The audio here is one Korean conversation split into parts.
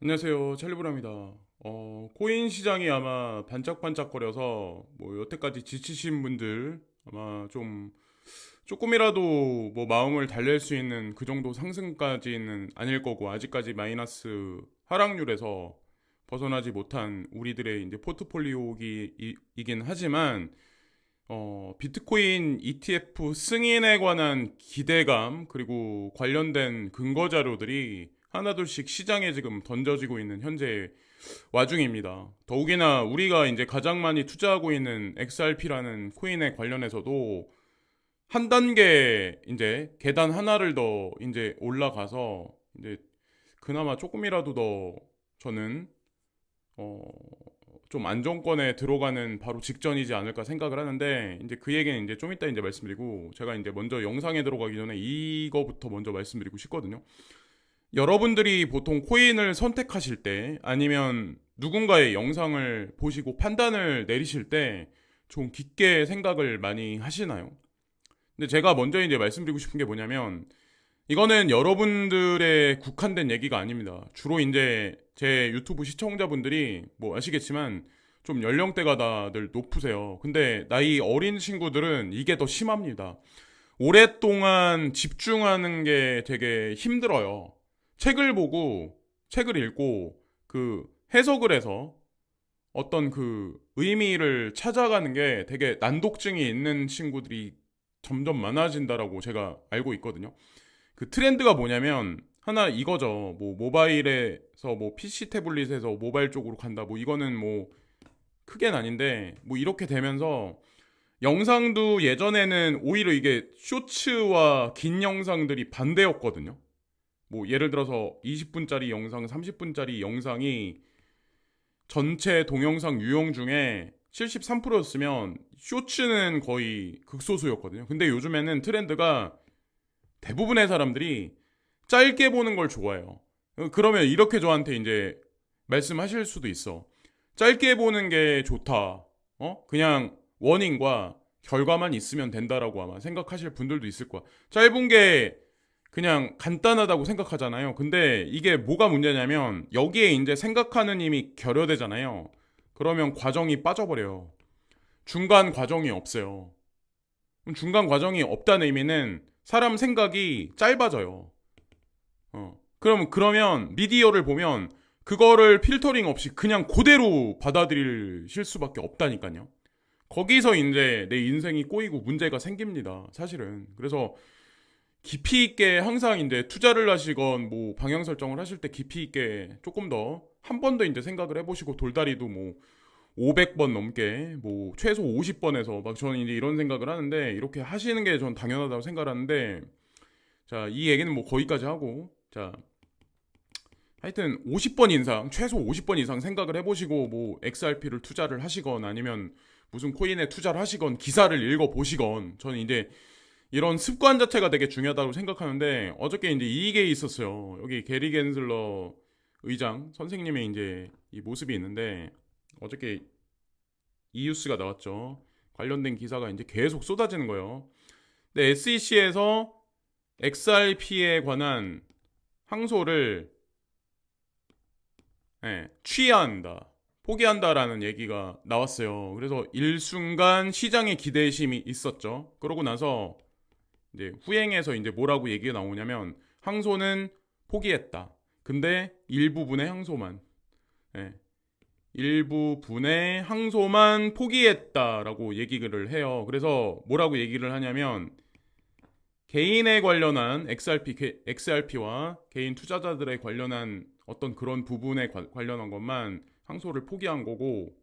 안녕하세요. 찰리브라입니다. 코인 시장이 아마 반짝반짝거려서 뭐 여태까지 지치신 분들 아마 좀 조금이라도 뭐 마음을 달랠 수 있는 그 정도 상승까지는 아닐 거고 아직까지 마이너스 하락률에서 벗어나지 못한 우리들의 이제 포트폴리오이긴 하지만 비트코인 ETF 승인에 관한 기대감 그리고 관련된 근거 자료들이 하나둘씩 시장에 지금 던져지고 있는 현재 와중입니다. 더욱이나 우리가 이제 가장 많이 투자하고 있는 XRP라는 코인에 관련해서도 한 단계 이제 계단 하나를 더 이제 올라가서 이제 그나마 조금이라도 더 저는 어, 좀 안정권에 들어가는 바로 직전이지 않을까 생각을 하는데 이제 그 얘기는 이제 좀 이따 이제 말씀드리고 제가 이제 먼저 영상에 들어가기 전에 이거부터 먼저 말씀드리고 싶거든요. 여러분들이 보통 코인을 선택하실 때 아니면 누군가의 영상을 보시고 판단을 내리실 때 좀 깊게 생각을 많이 하시나요? 근데 제가 먼저 이제 말씀드리고 싶은 게 뭐냐면 이거는 여러분들의 국한된 얘기가 아닙니다. 주로 이제 제 유튜브 시청자분들이 뭐 아시겠지만 좀 연령대가 다들 높으세요. 근데 나이 어린 친구들은 이게 더 심합니다. 오랫동안 집중하는 게 되게 힘들어요. 책을 보고 책을 읽고 그 해석을 해서 어떤 그 의미를 찾아가는 게 되게 난독증이 있는 친구들이 점점 많아진다라고 제가 알고 있거든요. 그 트렌드가 뭐냐면 하나 이거죠. 뭐 모바일에서 뭐 PC 태블릿에서 모바일 쪽으로 간다. 뭐 이거는 뭐 크게는 아닌데 뭐 이렇게 되면서 영상도 예전에는 오히려 이게 쇼츠와 긴 영상들이 반대였거든요. 뭐 예를 들어서 20분짜리 영상, 30분짜리 영상이 전체 동영상 유형 중에 73%였으면 쇼츠는 거의 극소수였거든요. 근데 요즘에는 트렌드가 대부분의 사람들이 짧게 보는 걸 좋아해요. 그러면 이렇게 저한테 이제 말씀하실 수도 있어. 짧게 보는 게 좋다. 그냥 원인과 결과만 있으면 된다라고 아마 생각하실 분들도 있을 거야. 짧은 게 그냥 간단하다고 생각하잖아요. 근데 이게 뭐가 문제냐면 여기에 이제 생각하는 힘이 결여되잖아요. 그러면 과정이 빠져버려요. 중간 과정이 없어요. 중간 과정이 없다는 의미는 사람 생각이 짧아져요. 그러면 미디어를 보면 그거를 필터링 없이 그냥 그대로 받아들이실 수밖에 없다니까요. 거기서 이제 내 인생이 꼬이고 문제가 생깁니다. 사실은. 그래서 깊이 있게 항상 이제 투자를 하시건 뭐 방향 설정을 하실 때 깊이 있게 조금 더 한 번 더 이제 생각을 해보시고 돌다리도 뭐 500번 넘게 뭐 최소 50번에서 막 저는 이제 이런 생각을 하는데 이렇게 하시는 게 전 당연하다고 생각하는데 자, 이 얘기는 뭐 거기까지 하고 자, 하여튼 50번 이상 최소 50번 이상 생각을 해보시고 뭐 XRP를 투자를 하시건 아니면 무슨 코인에 투자를 하시건 기사를 읽어 보시건 저는 이제 이런 습관 자체가 되게 중요하다고 생각하는데 어저께 이제 이게 있었어요. 여기 게리 겐슬러 의장 선생님의 이제 이 모습이 있는데 어저께 이유스가 나왔죠. 관련된 기사가 이제 계속 쏟아지는 거예요. 근데 SEC에서 XRP에 관한 항소를 취하한다. 포기한다라는 얘기가 나왔어요. 그래서 일순간 시장의 기대심이 있었죠. 그러고 나서 이제 후행해서 이제 뭐라고 얘기가 나오냐면 항소는 포기했다. 근데 일부분의 항소만 예, 일부분의 항소만 포기했다라고 얘기를 해요. 그래서 뭐라고 얘기를 하냐면 개인에 관련한 XRP와 개인 투자자들에 관련한 어떤 그런 부분에 관련한 것만 항소를 포기한 거고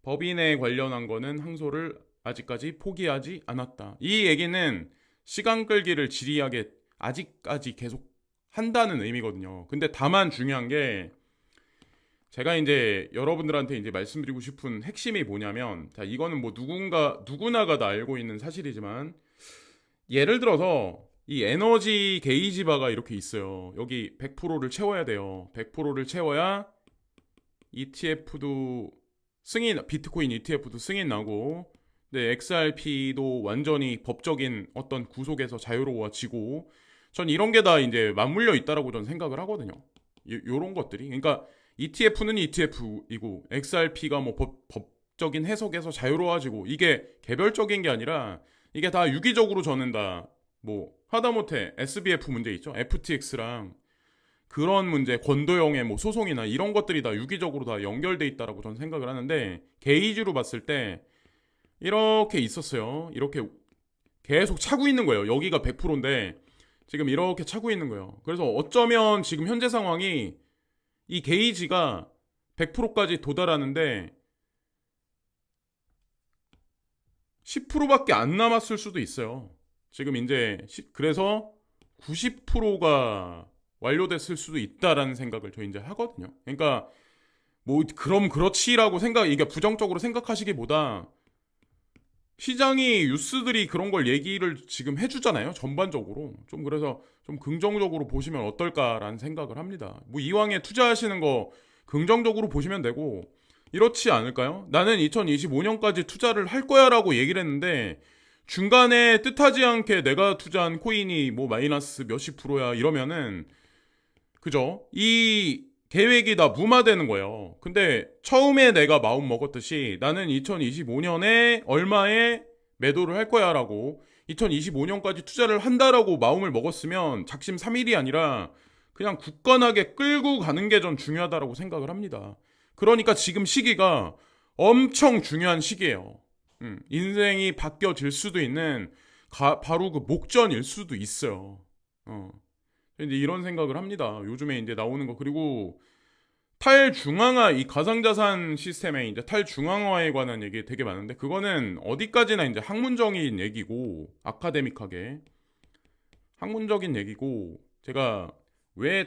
법인에 관련한 거는 항소를 아직까지 포기하지 않았다. 이 얘기는 시간 끌기를 지리하게 아직까지 계속 한다는 의미거든요. 근데 다만 중요한 게 제가 이제 여러분들한테 이제 말씀드리고 싶은 핵심이 뭐냐면 자, 이거는 뭐 누구나가 다 알고 있는 사실이지만 예를 들어서 이 에너지 게이지 바가 이렇게 있어요. 여기 100%를 채워야 돼요. 100%를 채워야 ETF도 비트코인 ETF도 승인 나고, 네, XRP도 완전히 법적인 어떤 구속에서 자유로워지고, 전 이런 게 다 이제 맞물려 있다라고 저는 생각을 하거든요. 요런 것들이. 그러니까 ETF는 ETF이고 XRP가 뭐 법적인 해석에서 자유로워지고 이게 개별적인 게 아니라 이게 다 유기적으로 저는 다 뭐 하다못해 SBF 문제 있죠. FTX랑 그런 문제, 권도영의 뭐 소송이나 이런 것들이 다 유기적으로 다 연결돼 있다라고 저는 생각을 하는데 게이지로 봤을 때 이렇게 있었어요. 이렇게 계속 차고 있는 거예요. 여기가 100%인데 지금 이렇게 차고 있는 거예요. 그래서 어쩌면 지금 현재 상황이 이 게이지가 100%까지 도달하는데 10%밖에 안 남았을 수도 있어요. 지금 이제 그래서 90%가 완료됐을 수도 있다라는 생각을 저 이제 하거든요. 그러니까 뭐 그럼 그렇지라고 이게 부정적으로 생각하시기보다 시장이 뉴스들이 그런 걸 얘기를 지금 해주잖아요. 전반적으로 좀 그래서 좀 긍정적으로 보시면 어떨까라는 생각을 합니다. 뭐 이왕에 투자하시는 거 긍정적으로 보시면 되고 이렇지 않을까요? 나는 2025년까지 투자를 할 거야라고 얘기를 했는데 중간에 뜻하지 않게 내가 투자한 코인이 뭐 마이너스 몇십 프로야 이러면은 그죠? 이 계획이 다 무마되는 거예요. 근데 처음에 내가 마음 먹었듯이 나는 2025년에 얼마에 매도를 할 거야 라고 2025년까지 투자를 한다라고 마음을 먹었으면 작심 삼일이 아니라 그냥 굳건하게 끌고 가는 게 전 중요하다라고 생각을 합니다. 그러니까 지금 시기가 엄청 중요한 시기예요. 인생이 바뀌어질 수도 있는 바로 그 목전일 수도 있어요. 이제 이런 생각을 합니다. 요즘에 이제 나오는 거. 그리고 탈중앙화, 이 가상자산 시스템의 이제 탈중앙화에 관한 얘기 되게 많은데 그거는 어디까지나 이제 학문적인 얘기고 아카데믹하게 학문적인 얘기고 제가 왜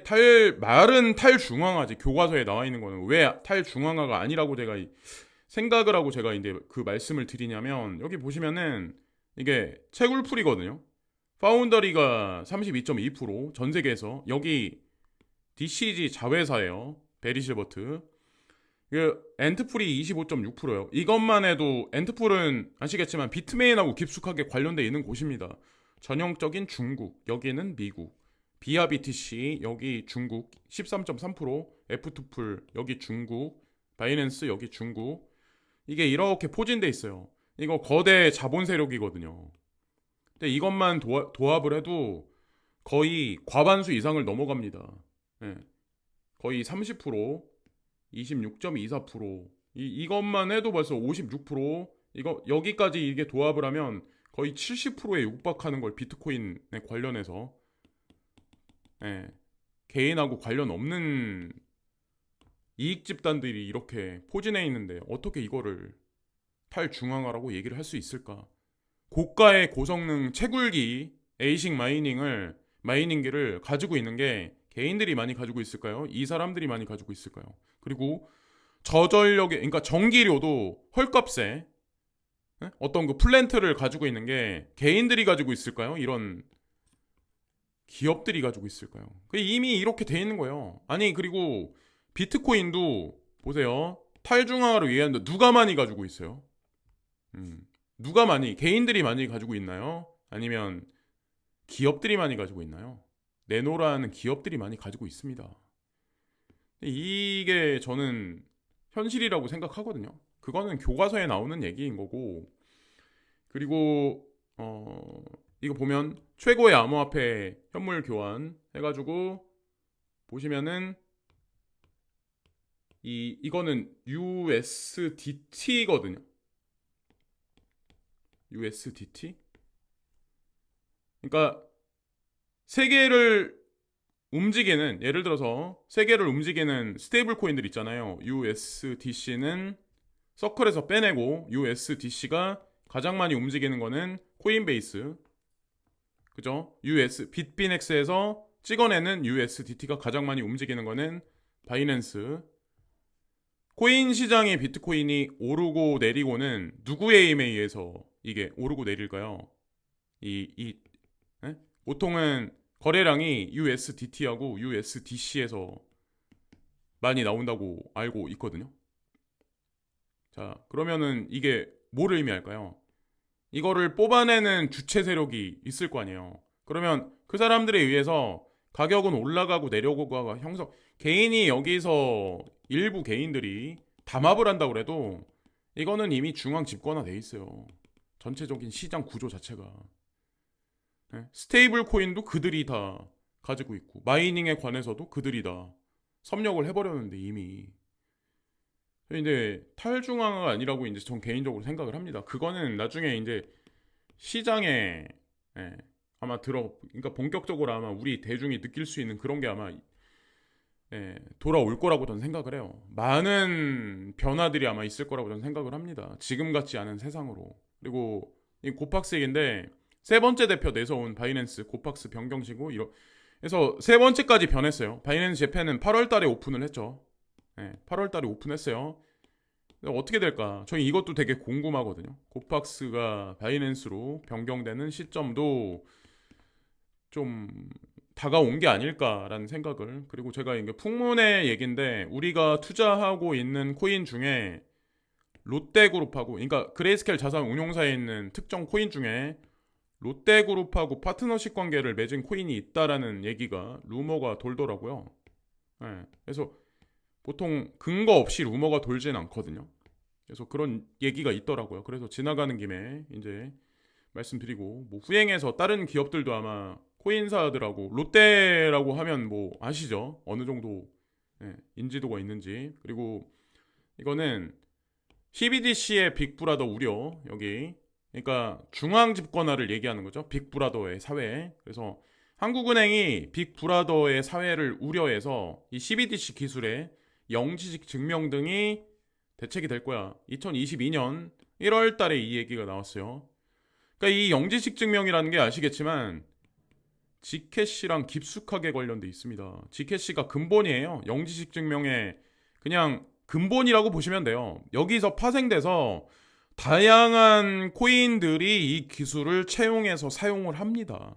말은 탈중앙화지 교과서에 나와 있는 거는 왜 탈중앙화가 아니라고 제가 생각을 하고 제가 이제 그 말씀을 드리냐면 여기 보시면은 이게 채굴풀이거든요. 파운더리가 32.2%, 전 세계에서 여기 DCG 자회사예요. 베리실버트. 엔트풀이 25.6%예요. 이것만 해도 엔트풀은 아시겠지만 비트메인하고 깊숙하게 관련돼 있는 곳입니다. 전형적인 중국, 여기는 미국. 비아 BTC 여기 중국 13.3%, F2풀 여기 중국, 바이낸스 여기 중국. 이게 이렇게 포진돼 있어요. 이거 거대 자본 세력이거든요. 근데 이것만 도합을 해도 거의 과반수 이상을 넘어갑니다. 예. 거의 30%, 26.24%. 이것만 해도 벌써 56%. 이거 여기까지 이게 도합을 하면 거의 70%에 육박하는 걸 비트코인에 관련해서 예. 개인하고 관련 없는 이익 집단들이 이렇게 포진해 있는데 어떻게 이거를 탈중앙화라고 얘기를 할 수 있을까? 고가의 고성능 채굴기 에이식 마이닝기를 가지고 있는 게 개인들이 많이 가지고 있을까요? 이 사람들이 많이 가지고 있을까요? 그리고 저전력에 그러니까 전기료도 헐값에 어떤 그 플랜트를 가지고 있는 게 개인들이 가지고 있을까요? 이런 기업들이 가지고 있을까요? 이미 이렇게 돼 있는 거예요. 아니 그리고 비트코인도 보세요. 탈중앙화를 위한 누가 많이 가지고 있어요? 누가 많이 개인들이 많이 가지고 있나요? 아니면 기업들이 많이 가지고 있나요? 내노라는 기업들이 많이 가지고 있습니다. 이게 저는 현실이라고 생각하거든요. 그거는 교과서에 나오는 얘기인 거고 그리고 이거 보면 최고의 암호화폐 현물 교환 해가지고 보시면은 이거는 USDT거든요. USDT? 그러니까 세계를 움직이는 예를 들어서 세계를 움직이는 스테이블 코인들 있잖아요. USDC는 서클에서 빼내고 USDC가 가장 많이 움직이는 거는 코인베이스. 그죠? 빅비넥스에서 찍어내는 USDT가 가장 많이 움직이는 거는 바이낸스. 코인 시장의 비트코인이 오르고 내리고는 누구의 힘에 의해서 이게 오르고 내릴까요? 보통은 거래량이 USDT하고 USDC에서 많이 나온다고 알고 있거든요. 자, 그러면은 이게 뭐를 의미할까요? 이거를 뽑아내는 주체 세력이 있을 거 아니에요. 그러면 그 사람들에 의해서 가격은 올라가고 내려가고 형성 개인이 여기서 일부 개인들이 담합을 한다고 그래도 이거는 이미 중앙 집권화 돼 있어요. 전체적인 시장 구조 자체가. 네? 스테이블 코인도 그들이 다 가지고 있고 마이닝에 관해서도 그들이 다 섭렵을 해버렸는데 이미. 근데 탈중앙화가 아니라고 이제 전 개인적으로 생각을 합니다. 그거는 나중에 이제 시장에 예, 아마 그러니까 본격적으로 아마 우리 대중이 느낄 수 있는 그런 게 아마 돌아올 거라고 저는 생각을 해요. 많은 변화들이 아마 있을 거라고 저는 생각을 합니다. 지금 같지 않은 세상으로. 그리고 이 고팍스액인데 세 번째 대표 내서온 바이낸스 고팍스 변경시고 그래서 세 번째까지 변했어요. 바이낸스 재팬은 8월 달에 오픈을 했죠. 8월 달에 오픈했어요. 어떻게 될까? 저희 이것도 되게 궁금하거든요. 고팍스가 바이낸스로 변경되는 시점도 좀 다가온 게 아닐까라는 생각을. 그리고 제가 이게 풍문의 얘긴데 우리가 투자하고 있는 코인 중에 롯데그룹하고 그러니까 그레이스케일 자산 운용사에 있는 특정 코인 중에 롯데그룹하고 파트너십 관계를 맺은 코인이 있다라는 얘기가 루머가 돌더라고요. 그래서 보통 근거 없이 루머가 돌진 않거든요. 그래서 그런 얘기가 있더라고요. 그래서 지나가는 김에 이제 말씀드리고 뭐 후행해서 다른 기업들도 아마 코인사들하고 롯데라고 하면 뭐 아시죠? 어느 정도 인지도가 있는지. 그리고 이거는 CBDC의 빅브라더 우려 여기 그러니까 중앙 집권화를 얘기하는 거죠. 빅브라더의 사회. 그래서 한국은행이 빅브라더의 사회를 우려해서 이 CBDC 기술의 영지식 증명 등이 대책이 될 거야. 2022년 1월 달에 이 얘기가 나왔어요. 그러니까 이 영지식 증명이라는 게 아시겠지만 지캐시랑 깊숙하게 관련돼 있습니다. 지캐시가 근본이에요. 영지식 증명의 그냥 근본이라고 보시면 돼요. 여기서 파생돼서 다양한 코인들이 이 기술을 채용해서 사용을 합니다.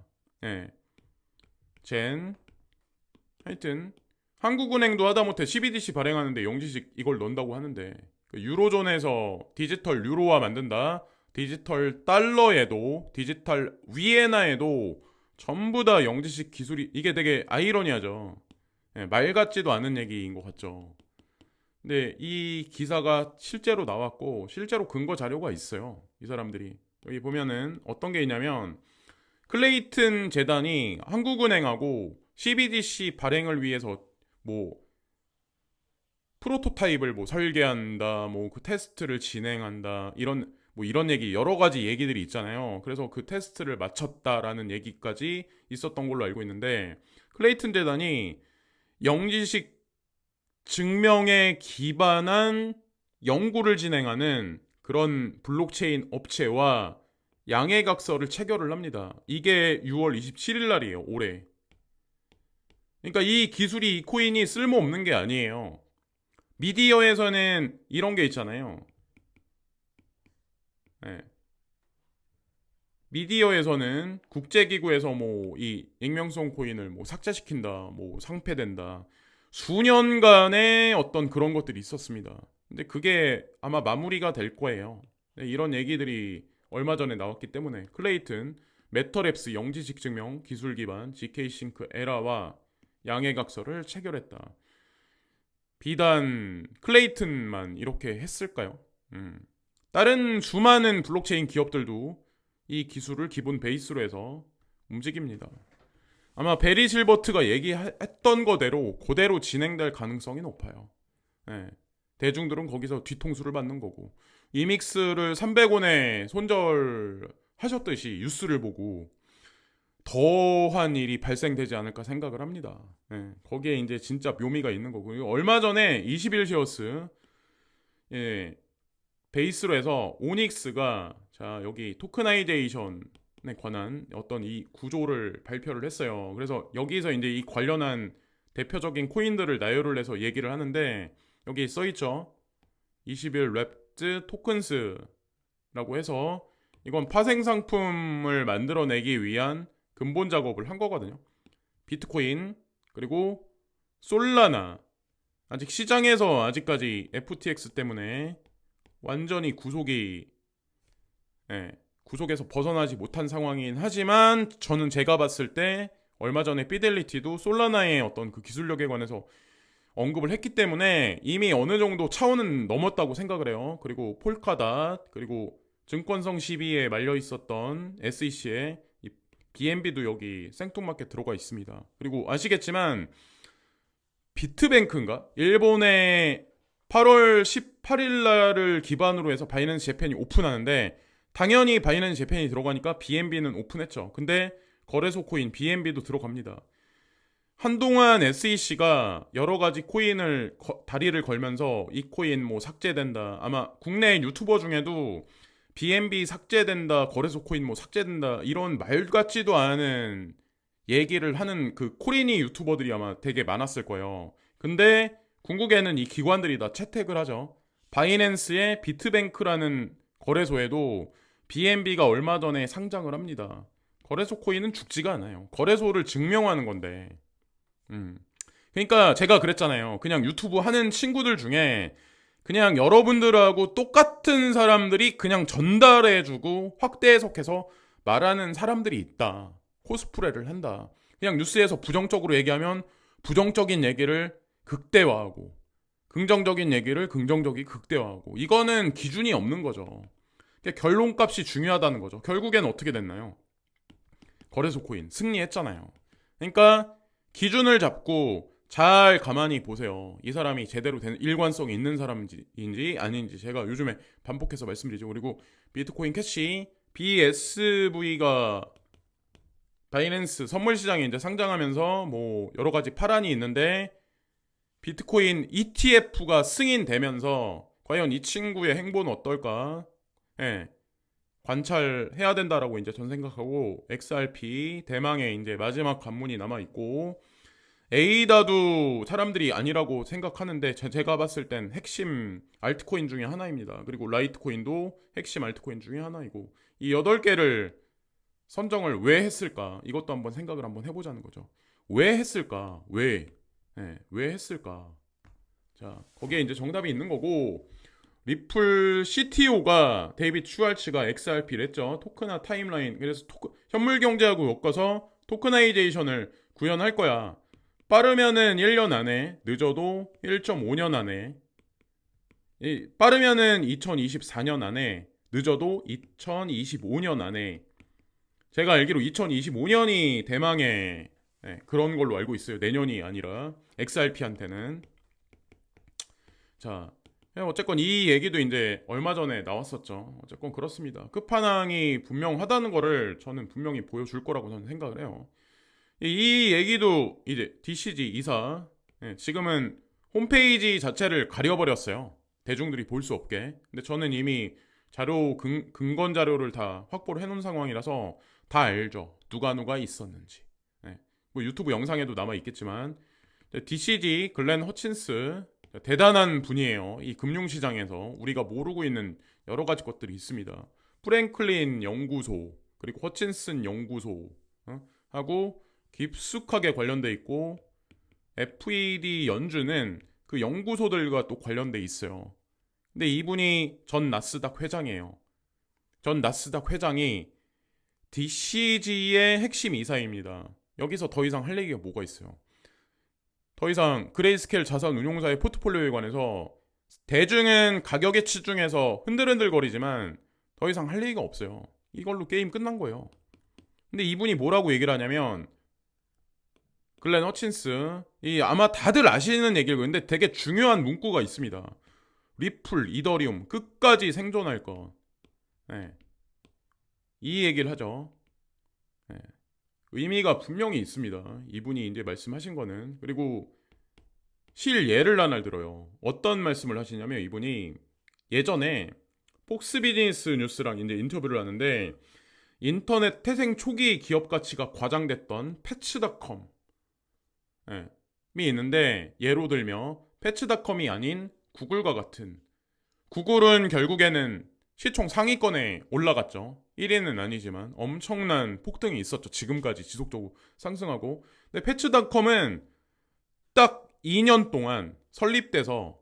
하여튼 한국은행도 하다못해 CBDC 발행하는데 영지식 이걸 넣는다고 하는데 유로존에서 디지털 유로화 만든다. 디지털 달러에도 디지털 위에나에도 전부 다 영지식 기술이 이게 되게 아이러니하죠. 말 같지도 않은 얘기인 것 같죠. 근데 이 기사가 실제로 나왔고 실제로 근거 자료가 있어요. 이 사람들이 여기 보면은 어떤 게 있냐면 클레이튼 재단이 한국은행하고 CBDC 발행을 위해서 뭐 프로토타입을 뭐 설계한다, 뭐 그 테스트를 진행한다 이런 얘기 여러 가지 얘기들이 있잖아요. 그래서 그 테스트를 마쳤다라는 얘기까지 있었던 걸로 알고 있는데 클레이튼 재단이 영지식 증명에 기반한 연구를 진행하는 그런 블록체인 업체와 양해각서를 체결을 합니다. 이게 6월 27일 날이에요. 올해. 그러니까 이 기술이 이 코인이 쓸모없는 게 아니에요. 미디어에서는 이런 게 있잖아요. 미디어에서는 국제기구에서 뭐 이 익명성 코인을 뭐 삭제시킨다, 뭐 상폐된다. 수년간의 어떤 그런 것들이 있었습니다. 근데 그게 아마 마무리가 될 거예요. 이런 얘기들이 얼마 전에 나왔기 때문에 클레이튼, 메터랩스 영지식 증명 기술 기반 GK싱크 에라와 양해각서를 체결했다. 비단 클레이튼만 이렇게 했을까요? 다른 수많은 블록체인 기업들도 이 기술을 기본 베이스로 해서 움직입니다. 아마 베리 실버트가 얘기했던 거대로 그대로 진행될 가능성이 높아요. 대중들은 거기서 뒤통수를 맞는 거고 이믹스를 300원에 손절하셨듯이 뉴스를 보고 더한 일이 발생되지 않을까 생각을 합니다. 거기에 이제 진짜 묘미가 있는 거고 얼마 전에 21시어스 베이스로 해서 오닉스가 자 여기 토크나이제이션에 관한 어떤 이 구조를 발표를 했어요. 그래서 여기서 이제 이 관련한 대표적인 코인들을 나열을 해서 얘기를 하는데 여기 써있죠. 21 랩즈 토큰스라고 해서 이건 파생 상품을 만들어내기 위한 근본 작업을 한 거거든요. 비트코인 그리고 솔라나 아직 시장에서 아직까지 FTX 때문에 완전히 구속에서 벗어나지 못한 상황이긴 하지만 저는 제가 봤을 때 얼마 전에 피델리티도 솔라나의 어떤 그 기술력에 관해서 언급을 했기 때문에 이미 어느 정도 차원은 넘었다고 생각을 해요. 그리고 폴카닷, 그리고 증권성 시비에 말려 있었던 SEC의 BNB도 여기 생뚱맞게 들어가 있습니다. 그리고 아시겠지만 비트뱅크인가? 일본의 8월 18일 날을 기반으로 해서 바이낸스 재팬이 오픈하는데 당연히 바이낸스 재팬이 들어가니까 BNB는 오픈했죠. 근데 거래소 코인 BNB도 들어갑니다. 한동안 SEC가 여러 가지 코인을 다리를 걸면서 이 코인 뭐 삭제된다. 아마 국내 유튜버 중에도 BNB 삭제된다, 거래소 코인 뭐 삭제된다 이런 말 같지도 않은 얘기를 하는 그 코리니 유튜버들이 아마 되게 많았을 거예요. 근데 궁극에는 이 기관들이 다 채택을 하죠. 바이낸스의 비트뱅크라는 거래소에도 BNB가 얼마 전에 상장을 합니다. 거래소 코인은 죽지가 않아요. 거래소를 증명하는 건데. 그러니까 제가 그랬잖아요. 그냥 유튜브 하는 친구들 중에 그냥 여러분들하고 똑같은 사람들이 그냥 전달해주고 확대 해석해서 말하는 사람들이 있다. 코스프레를 한다. 그냥 뉴스에서 부정적으로 얘기하면 부정적인 얘기를 극대화하고 긍정적인 얘기를 긍정적이 극대화하고 이거는 기준이 없는 거죠. 결론값이 중요하다는 거죠. 결국엔 어떻게 됐나요? 거래소 코인 승리했잖아요. 그러니까 기준을 잡고 잘 가만히 보세요. 이 사람이 제대로 된 일관성이 있는 사람인지 아닌지 제가 요즘에 반복해서 말씀드리죠. 그리고 비트코인 캐시 BSV가 바이낸스 선물 시장에 이제 상장하면서 뭐 여러 가지 파란이 있는데 비트코인 ETF가 승인되면서 과연 이 친구의 행보는 어떨까? 예. 관찰해야 된다라고 이제 전 생각하고 XRP 대망의 이제 마지막 관문이 남아 있고 에이다도 사람들이 아니라고 생각하는데 제가 봤을 땐 핵심 알트코인 중에 하나입니다. 그리고 라이트코인도 핵심 알트코인 중에 하나이고 이 8개를 선정을 왜 했을까? 이것도 한번 생각을 한번 해보자는 거죠. 왜 했을까? 왜? 네, 왜 했을까? 자, 거기에 이제 정답이 있는 거고 리플 CTO가 데이빗 슈왈츠가 XRP를 했죠. 토크나 타임라인. 그래서 현물 경제하고 엮어서 토크나이제이션을 구현할 거야. 빠르면은 1년 안에, 늦어도 1.5년 안에, 빠르면은 2024년 안에, 늦어도 2025년 안에. 제가 알기로 2025년이 대망의 그런 걸로 알고 있어요. 내년이 아니라 XRP한테는. 자, 어쨌건 이 얘기도 이제 얼마 전에 나왔었죠. 어쨌건 그렇습니다. 끝판왕이 분명하다는 거를 저는 분명히 보여줄 거라고 저는 생각을 해요. 이 얘기도 이제 DCG 이사 지금은 홈페이지 자체를 가려버렸어요. 대중들이 볼 수 없게. 근데 저는 이미 자료 근건 자료를 다 확보를 해놓은 상황이라서 다 알죠. 누가 있었는지. 뭐 유튜브 영상에도 남아 있겠지만 DCG 글렌 허친스 대단한 분이에요. 이 금융시장에서 우리가 모르고 있는 여러 가지 것들이 있습니다. 프랭클린 연구소 그리고 허친슨 연구소 하고 깊숙하게 관련돼 있고 FED 연준은 그 연구소들과 또 관련돼 있어요. 근데 이분이 전 나스닥 회장이에요. 전 나스닥 회장이 DCG의 핵심 이사입니다. 여기서 더 이상 할 얘기가 뭐가 있어요? 더 이상 그레이스케일 자산 운용사의 포트폴리오에 관해서 대중은 가격 예측 중에서 흔들흔들거리지만 더 이상 할 얘기가 없어요. 이걸로 게임 끝난 거예요. 근데 이분이 뭐라고 얘기를 하냐면 글렌 허친스 아마 다들 아시는 얘기일 거예요. 근데 되게 중요한 문구가 있습니다. 리플, 이더리움 끝까지 생존할 것. 이 얘기를 하죠. 의미가 분명히 있습니다. 이분이 이제 말씀하신 거는. 그리고 실예를 하나 들어요. 어떤 말씀을 하시냐면 이분이 예전에 폭스 비즈니스 뉴스랑 이제 인터뷰를 하는데 인터넷 태생 초기 기업 가치가 과장됐던 패츠닷컴이 있는데 예로 들며 패츠닷컴이 아닌 구글과 같은 구글은 결국에는 시총 상위권에 올라갔죠. 1위는 아니지만 엄청난 폭등이 있었죠. 지금까지 지속적으로 상승하고. 근데 패츠닷컴은 딱 2년 동안 설립돼서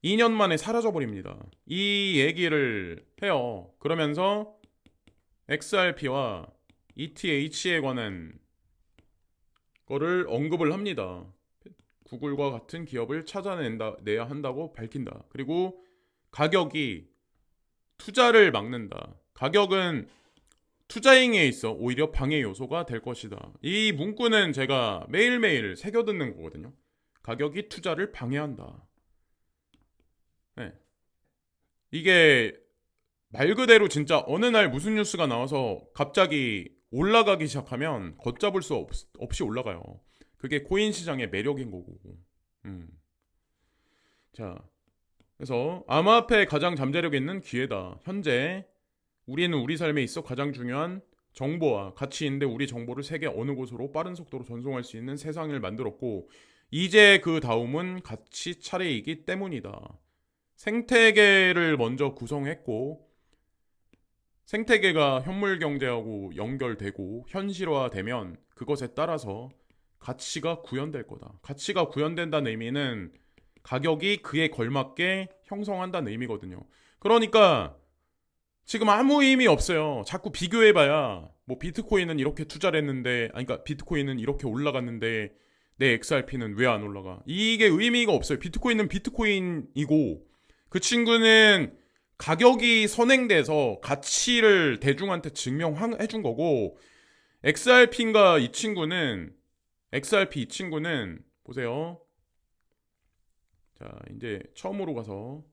2년 만에 사라져버립니다. 이 얘기를 해요. 그러면서 XRP와 ETH에 관한 거를 언급을 합니다. 구글과 같은 기업을 찾아내야 한다고 밝힌다. 그리고 가격이 투자를 막는다. 가격은 투자 행위에 있어 오히려 방해 요소가 될 것이다. 이 문구는 제가 매일매일 새겨듣는 거거든요. 가격이 투자를 방해한다. 네. 이게 말 그대로 진짜 어느 날 무슨 뉴스가 나와서 갑자기 올라가기 시작하면 걷잡을 수 없이 올라가요. 그게 코인 시장의 매력인 거고. 음. 자, 그래서 암호화폐 가장 잠재력 있는 기회다. 현재 우리는 우리 삶에 있어 가장 중요한 정보와 가치인데 우리 정보를 세계 어느 곳으로 빠른 속도로 전송할 수 있는 세상을 만들었고 이제 그 다음은 가치 차례이기 때문이다. 생태계를 먼저 구성했고 생태계가 현물 경제하고 연결되고 현실화되면 그것에 따라서 가치가 구현될 거다. 가치가 구현된다는 의미는 가격이 그에 걸맞게 형성한다는 의미거든요. 그러니까 지금 아무 의미 없어요. 자꾸 비교해봐야 뭐 비트코인은 이렇게 투자를 했는데 아니 그러니까 비트코인은 이렇게 올라갔는데 내 XRP는 왜 안 올라가? 이게 의미가 없어요. 비트코인은 비트코인이고 그 친구는 가격이 선행돼서 가치를 대중한테 증명해 준 거고 XRP인가 이 친구는 XRP 이 친구는 보세요. 자, 이제 처음으로 가서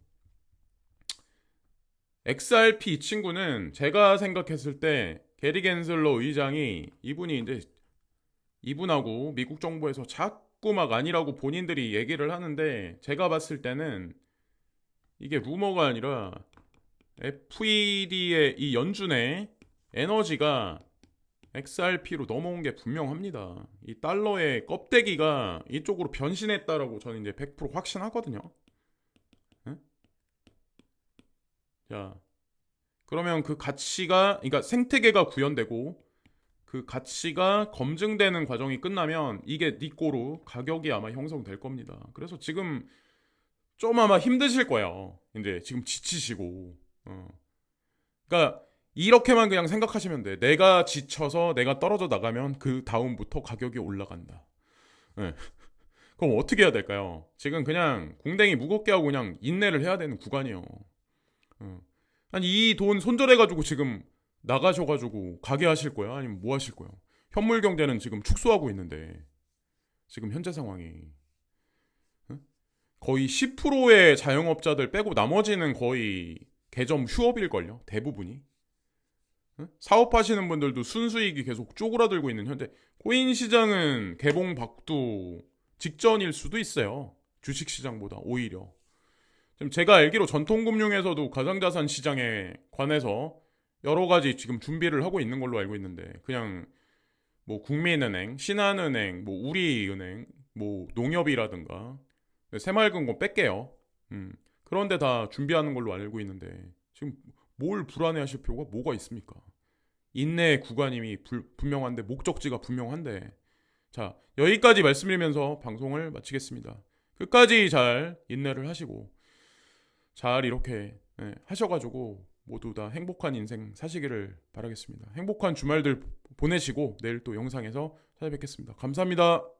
XRP 이 친구는 제가 생각했을 때 게리 겐슬러 의장이 이분이 이제 이분하고 미국 정부에서 자꾸 막 아니라고 본인들이 얘기를 하는데 제가 봤을 때는 이게 루머가 아니라 FED의 이 연준의 에너지가 XRP로 넘어온 게 분명합니다. 이 달러의 껍데기가 이쪽으로 변신했다라고 저는 이제 100% 확신하거든요. 응? 자, 그러면 그 가치가, 그러니까 생태계가 구현되고 그 가치가 검증되는 과정이 끝나면 이게 니 꼬로 가격이 아마 형성될 겁니다. 그래서 지금 좀 아마 힘드실 거예요. 이제 지금 지치시고. 그러니까 이렇게만 그냥 생각하시면 돼. 내가 지쳐서 내가 떨어져 나가면 그 다음부터 가격이 올라간다. 네. 그럼 어떻게 해야 될까요? 지금 그냥 궁뎅이 무겁게 하고 그냥 인내를 해야 되는 구간이에요. 아니 이 돈 손절해가지고 지금 나가셔가지고 가게 하실 거야? 아니면 뭐 하실 거야? 현물 경제는 지금 축소하고 있는데 지금 현재 상황이 거의 10%의 자영업자들 빼고 나머지는 거의 개점 휴업일걸요? 대부분이. 사업하시는 분들도 순수익이 계속 쪼그라들고 있는 현재 코인 시장은 개봉 박두 직전일 수도 있어요. 주식 시장보다 오히려. 지금 제가 알기로 전통금융에서도 가상자산 시장에 관해서 여러 가지 지금 준비를 하고 있는 걸로 알고 있는데 그냥 뭐 국민은행, 신한은행, 뭐 우리은행, 뭐 농협이라든가 새마을금고 뺄게요. 그런데 다 준비하는 걸로 알고 있는데 지금 뭘 불안해하실 필요가 뭐가 있습니까? 인내의 구간임이 분명한데 목적지가 분명한데 자 여기까지 말씀드리면서 방송을 마치겠습니다. 끝까지 잘 인내를 하시고 잘 이렇게 하셔가지고 모두 다 행복한 인생 사시기를 바라겠습니다. 행복한 주말들 보내시고 내일 또 영상에서 찾아뵙겠습니다. 감사합니다.